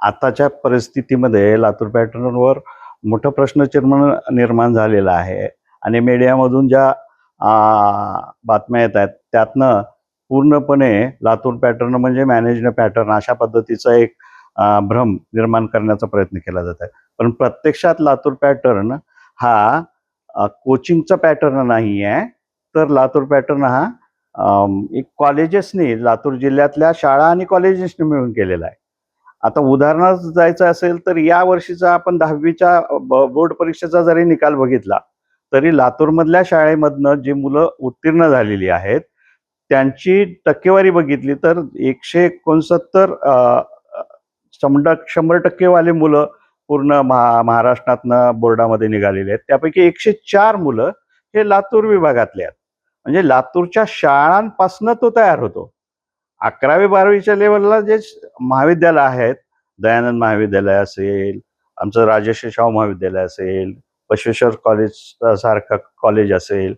आताच्या परिस्थितीमध्ये लातूर पॅटर्नवर मोठं प्रश्नचिन्ह निर्माण झालेलं आहे आणि मीडियामधून ज्या बातम्या येत आहेत त्यातनं पूर्णपणे लातूर पॅटर्न म्हणजे मॅनेज्ड पॅटर्न अशा पद्धतीचा एक भ्रम निर्माण करण्याचा प्रयत्न केला जात आहे. पण प्रत्यक्षात लातूर पॅटर्न हा कोचिंगचा पॅटर्न नाही आहे, तर लातूर पॅटर्न हा एक कॉलेजेसनी, लातूर जिल्ह्यातल्या शाळा आणि कॉलेजेसनी मिळून केलेला आहे. आता उदाहरणार्थ जायचं असेल तर या वर्षीचा आपण 10वीच्या बोर्ड परीक्षेचा जरी निकाल बघितला तरी लातूरमधल्या शाळेमधनं जी मुलं उत्तीर्ण झालेली आहेत त्यांची टक्केवारी बघितली तर 169 100% वाले मुलं पूर्ण महाराष्ट्रातनं बोर्डामध्ये निघालेले आहेत. त्यापैकी 104 मुलं हे लातूर विभागातले आहेत. म्हणजे लातूरच्या शाळांपासून तो तयार होतो. 11वी-12वीच्या लेवलला जे महाविद्यालय आहेत, दयानंद महाविद्यालय असेल, आमचं राजर्षी शाहू महाविद्यालय असेल, बसवेश्वर कॉलेज सारखं कॉलेज असेल,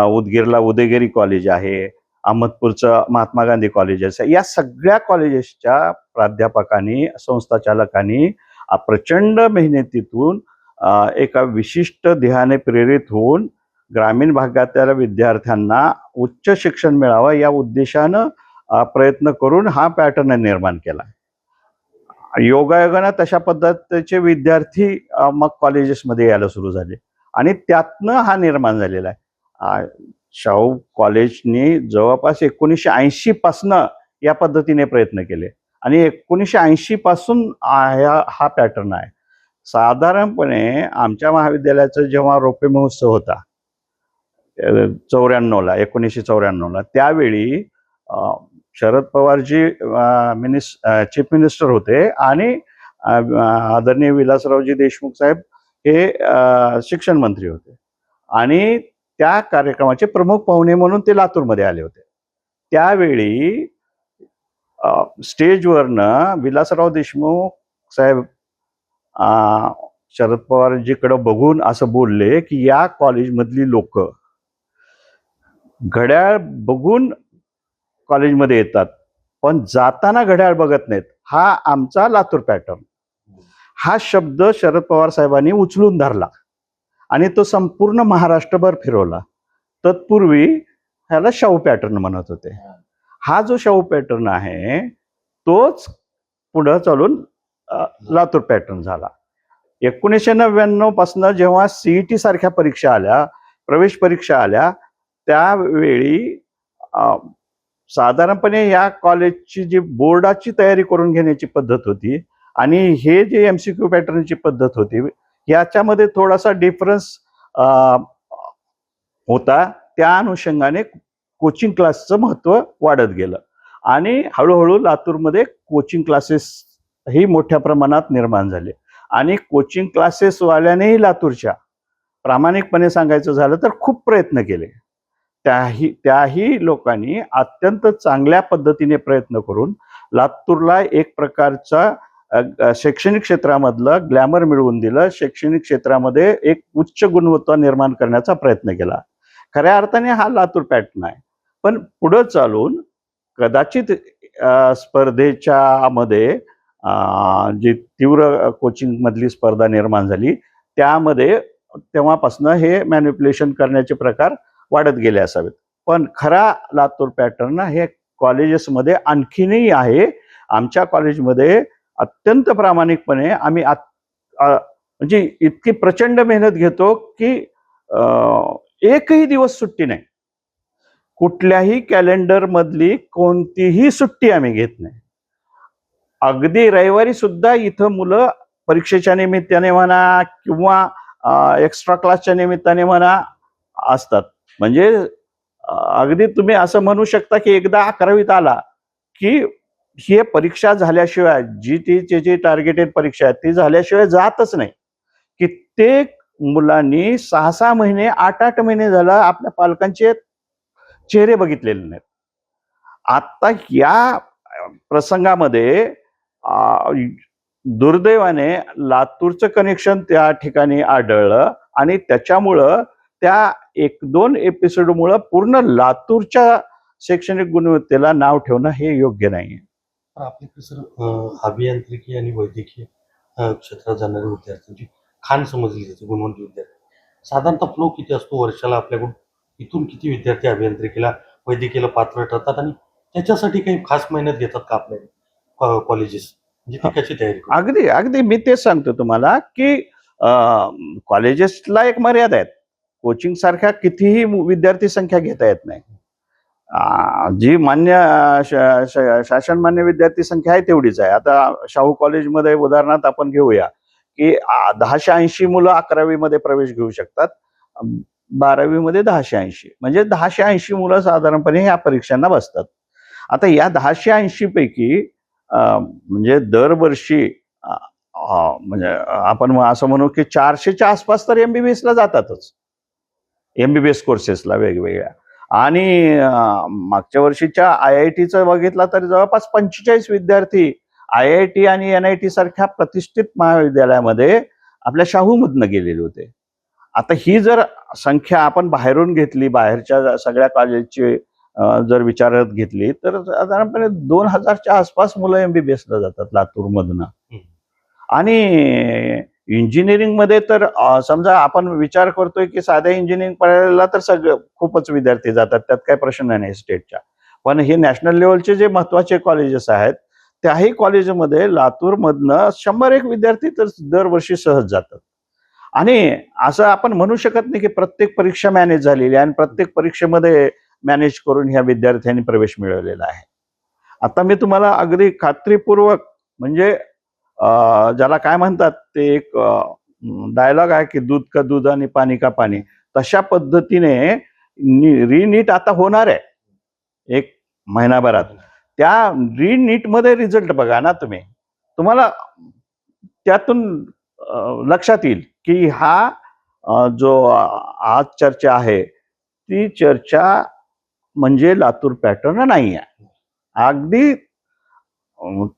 उदगीरला उदयगिरी कॉलेज आहे, अहमदपूरचं महात्मा गांधी कॉलेज असेल, या सगळ्या कॉलेजेसच्या प्राध्यापकांनी, संस्थाचालकांनी प्रचंड मेहनतीतून एका विशिष्ट ध्येयाने प्रेरित होऊन ग्रामीण भागातल्या विद्यार्थ्यांना उच्च शिक्षण मिळावं या उद्देशानं प्रयत्न करून हा पॅटर्न निर्माण केला. योगायोगानं तशा पद्धतीचे विद्यार्थी मग कॉलेजेसमध्ये यायला सुरू झाले आणि त्यातनं हा निर्माण झालेला आहे. शाहू कॉलेजने जवळपास 1980 पासनं या पद्धतीने प्रयत्न केले आणि 1980 पासून हा पॅटर्न आहे. साधारणपणे आमच्या महाविद्यालयाचा जेव्हा रौप्य महोत्सव होता 1994ला, त्यावेळी शरद पवारजी चीफ मिनिस्टर होते आणि आदरणीय विलासरावजी देशमुख साहेब हे शिक्षण मंत्री होते आणि त्या कार्यक्रमाचे प्रमुख पाहुणे म्हणून ते लातूरमध्ये आले होते. त्यावेळी स्टेजवरनं विलासराव देशमुख साहेब शरद पवारजीकडे बघून असं बोलले की या कॉलेजमधली लोक घड्याळ बघून कॉलेजमध्ये येतात पण जाताना घड्याळ बघत नाहीत. हा आमचा लातूर पॅटर्न. हा शब्द शरद पवार साहेबांनी उचलून धरला आणि तो संपूर्ण महाराष्ट्रभर फिरवला. तत्पूर्वी ह्याला शाहू पॅटर्न म्हणत होते. हा जो शाहू पॅटर्न आहे तोच पुढं चालून लातूर पॅटर्न झाला. 1999 पासून जेव्हा CET सारख्या परीक्षा आल्या, प्रवेश परीक्षा आल्या, त्यावेळी साधारणपणे या कॉलेजची जी बोर्डाची तयारी करून घेण्याची पद्धत होती आणि हे जे MCQ पॅटर्नची पद्धत होती याच्यामध्ये थोडासा डिफरन्स होता. त्या अनुषंगाने कोचिंग क्लासचं महत्त्व वाढत गेलं आणि हळूहळू लातूरमध्ये कोचिंग क्लासेस ही मोठ्या प्रमाणात निर्माण झाले आणि कोचिंग क्लासेसवाल्यानेही लातूरच्या प्रामाणिकपणे सांगायचं झालं तर खूप प्रयत्न केले. त्याही लोकांनी अत्यंत चांगल्या पद्धतीने प्रयत्न करून लातूरला एक प्रकारचा शैक्षणिक क्षेत्रामधलं ग्लॅमर मिळवून दिलं. शैक्षणिक क्षेत्रामध्ये एक उच्च गुणवत्ता निर्माण करण्याचा प्रयत्न केला. खऱ्या अर्थाने हा लातूर पॅटर्न आहे. पण पुढं चालून कदाचित स्पर्धेच्या मध्ये जी तीव्र कोचिंग मधली स्पर्धा निर्माण झाली त्यामध्ये तेव्हापासून हे मॅनिप्युलेशन करण्याचे प्रकार वाढत गेले असावेत. पण खरा लातूर पॅटर्न हे कॉलेजेसमध्ये आणखीनही आहे. आमच्या कॉलेजमध्ये अत्यंत प्रामाणिकपणे आम्ही म्हणजे इतकी प्रचंड मेहनत घेतो की एकही दिवस सुट्टी नाही. कुठल्याही कॅलेंडर मधली कोणतीही सुट्टी आम्ही घेत नाही. अगदी रविवारी सुद्धा इथं मुलं परीक्षेच्या निमित्ताने म्हणा किंवा एक्स्ट्रा क्लासच्या निमित्ताने म्हणा असतात. म्हणजे अगदी तुम्ही असं म्हणू शकता की एकदा 11वीत आला की ही परीक्षा झाल्याशिवाय जी टार्गेटेड परीक्षा आहे ती झाल्याशिवाय जातच नाही. कित्येक मुलांनी 6-6 महिने 8-8 महिने झाला आपल्या पालकांचे चेहरे बघितलेले नाहीत. आता या प्रसंगामध्ये दुर्दैवाने लातूरचं कनेक्शन त्या ठिकाणी आढळलं आणि त्याच्यामुळं त्या 1-2 एपिसोडमुळं पूर्ण लातूरच्या शैक्षणिक गुणवत्तेला नाव ठेवणं हे योग्य नाही. तर आपल्याकडे सर अभियांत्रिकी आणि वैद्यकीय क्षेत्रात जाणाऱ्या विद्यार्थ्यांची खाण समजली जाते, गुणवंत विद्यार्थी. साधारणतः फ्लो किती असतो वर्षाला आपल्याकडून? इथून किती विद्यार्थी अभियांत्रिकीला, वैद्यकीयला पात्र ठरतात आणि त्याच्यासाठी काही खास मेहनत घेतात का आपल्या कॉलेजेस? म्हणजे ती कशी तयारी करतात? अगदी अगदी मी तेच सांगतो तुम्हाला की कॉलेजेसला एक मर्यादा आहेत. कोचिंग सारख्या कितीही विद्यार्थी संख्या घेता येत नाही. जी मान्य शासन मान्य विद्यार्थी संख्या आहे तेवढीच आहे. आता शाहू कॉलेजमध्ये उदाहरणार्थ आपण घेऊया की 1080 मुलं 11वी मध्ये प्रवेश घेऊ शकतात. 12वी मध्ये 1080 म्हणजे 1080 मुलं साधारणपणे या परीक्षांना बसतात. आता या 1080 पैकी म्हणजे दरवर्षी म्हणजे आपण असं म्हणू की 400च्या आसपास तर एमबीबीएसला जातातच. एमबीबीएस कोर्सेसला वेगवेगळ्या. आणि मागच्या वर्षीच्या IITचं बघितलं तर जवळपास 45 विद्यार्थी IIT आणि NIT सारख्या प्रतिष्ठित महाविद्यालयामध्ये आपल्या शाहूमधनं गेलेले होते. आता ही जर संख्या आपण बाहेरून घेतली, बाहेरच्या सगळ्या कॉलेजची जर विचारात घेतली तर साधारणपणे 2000च्या आसपास मुलं एमबीबीएसला जातात लातूरमधनं. आणि इंजिनिअरिंगमध्ये तर समजा आपण विचार करतोय की साध्या इंजिनिअरिंग पढायला तर सगळं खूपच विद्यार्थी जातात, त्यात काही प्रश्न नाही स्टेटच्या. पण हे नॅशनल लेवलचे जे महत्वाचे कॉलेजेस आहेत त्याही कॉलेजमध्ये लातूरमधनं 100-1 विद्यार्थी तर दरवर्षी सहज जातात. आणि असं आपण म्हणू शकत नाही की प्रत्येक परीक्षा मॅनेज झालेली आहे आणि प्रत्येक परीक्षेमध्ये मॅनेज करून ह्या विद्यार्थ्यांनी प्रवेश मिळवलेला आहे. आता मी तुम्हाला अगदी खात्रीपूर्वक म्हणजे ज्याला काय म्हणतात ते एक डायलॉग आहे की दूध का दूध आणि पाणी का पाणी, तशा पद्धतीने रिनीट आता होणार आहे 1 महिनाभरात. त्या रिनीट मध्ये रिझल्ट बघा ना तुम्ही, तुम्हाला त्यातून लक्षात येईल की हा जो आज चर्चा आहे ती चर्चा म्हणजे लातूर पॅटर्न नाही आहे. अगदी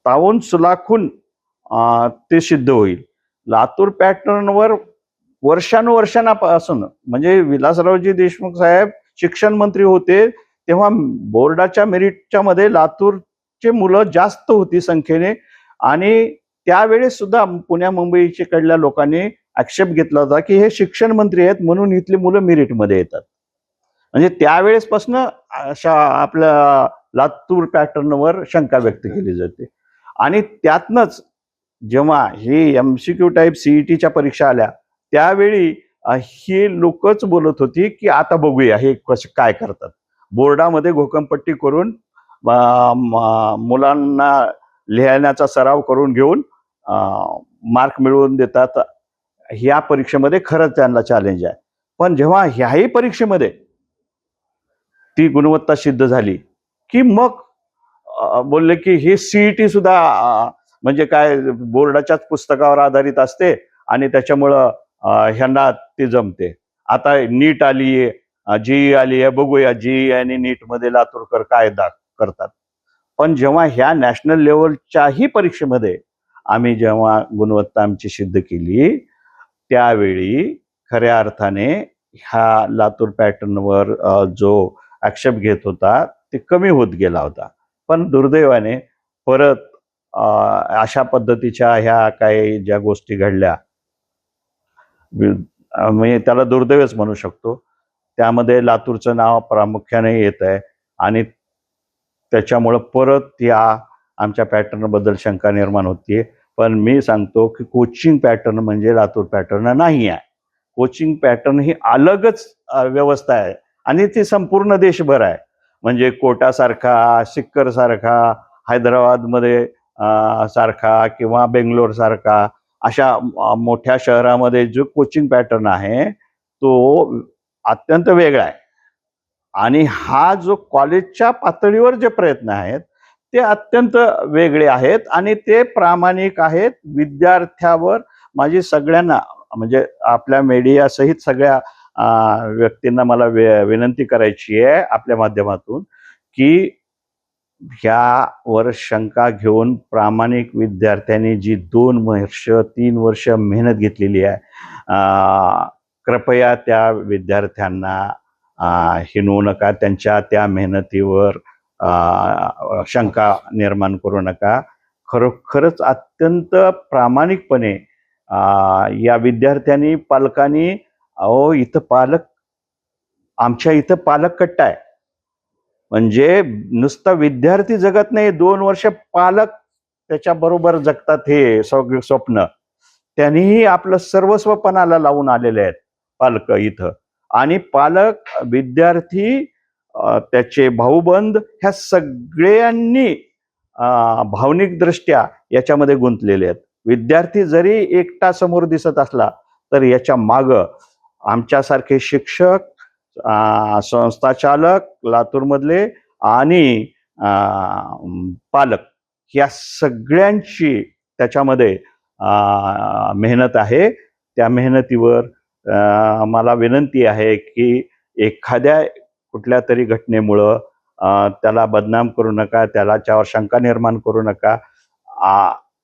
तावून सुलाखून ते सिद्ध होईल. लातूर पॅटर्नवर वर्षानुवर्षांपासून म्हणजे विलासरावजी देशमुख साहेब शिक्षण मंत्री होते तेव्हा बोर्डाच्या मेरिटच्या मध्ये लातूरचे मुलं जास्त होती संख्येने. आणि त्यावेळेस सुद्धा पुण्या मुंबईच्या कडल्या लोकांनी आक्षेप घेतला होता की हे शिक्षण मंत्री आहेत म्हणून इथली मुलं मेरिटमध्ये येतात. म्हणजे त्यावेळेसपासून अशा आपल्या लातूर पॅटर्नवर शंका व्यक्त केली जाते. आणि त्यातनंच जेव्हा ही MCQ टाईप CETच्या परीक्षा आल्या त्यावेळी ही लोकच बोलत होती की आता बघूया हे कसं काय करतात. बोर्डामध्ये घोकंपट्टी करून मुलांना लिहिण्याचा सराव करून घेऊन मार्क मिळवून देतात. ह्या परीक्षेमध्ये खरंच त्यांना चॅलेंज आहे. पण जेव्हा ह्याही परीक्षेमध्ये ती गुणवत्ता सिद्ध झाली की मग बोलले की ही CET सुद्धा म्हणजे काय बोर्डाच्याच पुस्तकावर आधारित असते आणि त्याच्यामुळं ह्यांना ते जमते. आता नीट आलीये, JEE आली आहे, बघूया JEE आणि नीट मध्ये लातूरकर काय करतात. पण जेव्हा ह्या नॅशनल लेवलच्याही परीक्षेमध्ये आम्ही जेव्हा गुणवत्ता आमची सिद्ध केली त्यावेळी खऱ्या अर्थाने ह्या लातूर पॅटर्नवर जो आक्षेप घेत होता ते कमी होत गेला होता. पण दुर्दैवाने परत अशा पद्धतीच्या ह्या काही ज्या गोष्टी घडल्या म्हणजे त्याला दुर्दैवच म्हणू शकतो. त्यामध्ये लातूरचं नाव प्रामुख्याने येत आहे आणि त्याच्यामुळं परत या आमच्या पॅटर्नबद्दल शंका निर्माण होतीये. पण मी सांगतो की कोचिंग पॅटर्न म्हणजे लातूर पॅटर्न नाही आहे. कोचिंग पॅटर्न ही अलगच व्यवस्था आहे आणि ती संपूर्ण देशभर आहे. म्हणजे कोटासारखा, सिक्कर सारखा, हैदराबादमध्ये सारखा किंवा बेंगलोर सारखा अशा मोठ्या शहरामध्ये जो कोचिंग पॅटर्न आहे तो अत्यंत वेगळा आहे. आणि हा जो कॉलेजच्या पातळीवर जे प्रयत्न आहेत ते अत्यंत वेगळे आहेत आणि ते प्रामाणिक आहेत. विद्यार्थ्यावर माझी सगळ्यांना म्हणजे आपल्या मीडिया सहित सगळ्या व्यक्तींना मला विनंती करायची आहे आपल्या माध्यमातून की ह्यावर शंका घेऊन प्रामाणिक विद्यार्थ्यांनी जी 2 वर्ष 3 वर्ष मेहनत घेतलेली आहे कृपया त्या विद्यार्थ्यांना हिणवू नका. त्यांच्या त्या मेहनतीवर शंका निर्माण करू नका. खरोखरच अत्यंत प्रामाणिकपणे या विद्यार्थ्यांनी पालकांनी अहो इथं आमच्या इथं पालक कट्टा आहे. म्हणजे नुसता विद्यार्थी जगत नाही, 2 वर्ष पालक त्याच्याबरोबर जगतात. हे सगळे स्वप्न त्यांनीही आपलं सर्वस्व पणाला लावून आलेले आहेत पालक इथं. आणि पालक, विद्यार्थी, त्याचे भाऊबंद ह्या सगळ्यांनी भावनिकदृष्ट्या याच्यामध्ये गुंतलेले आहेत. विद्यार्थी जरी एकटा समोर दिसत असला तर याच्या मागं आमच्यासारखे शिक्षक, संस्थाचालक लातूरमधले आणि पालक या सगळ्यांची त्याच्यामध्ये मेहनत आहे. त्या मेहनतीवर मला विनंती आहे की एखाद्या कुठल्या तरी घटनेमुळं त्याला बदनाम करू नका, त्याच्यावर शंका निर्माण करू नका.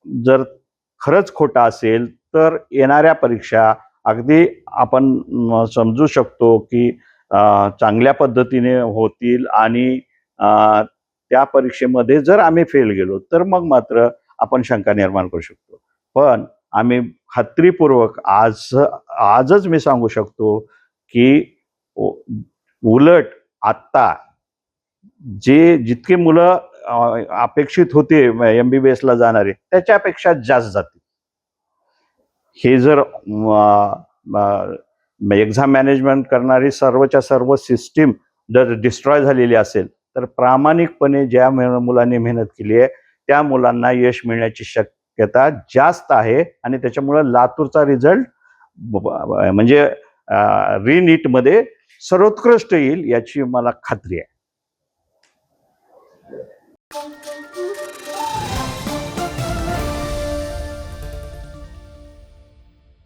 जर खरंच खोटा असेल तर येणाऱ्या परीक्षा अगदी आपण समजू शकतो की चांगल्या पद्धतीने होतील आणि त्या परीक्षेमध्ये जर आम्ही फेल गेलो तर मग मात्र आपण शंका निर्माण करू शकतो. पण आम्ही खात्रीपूर्वक आजच मी सांगू शकतो की उलट आत्ता जितके मुलं अपेक्षित होते MBBS ला जाणारे त्याच्यापेक्षा जास्त जातील. हे जर एक्झाम मॅनेजमेंट करणारी सर्वच्या सर्व सिस्टीम जर डिस्ट्रॉय झालेली असेल तर प्रामाणिकपणे ज्या मुलांनी मेहनत केली आहे त्या मुलांना यश मिळण्याची शक्यता जास्त आहे. आणि त्याच्यामुळे लातूरचा रिझल्ट म्हणजे रिनीटमध्ये सर्वोत्कृष्ट येईल याची मला खात्री आहे.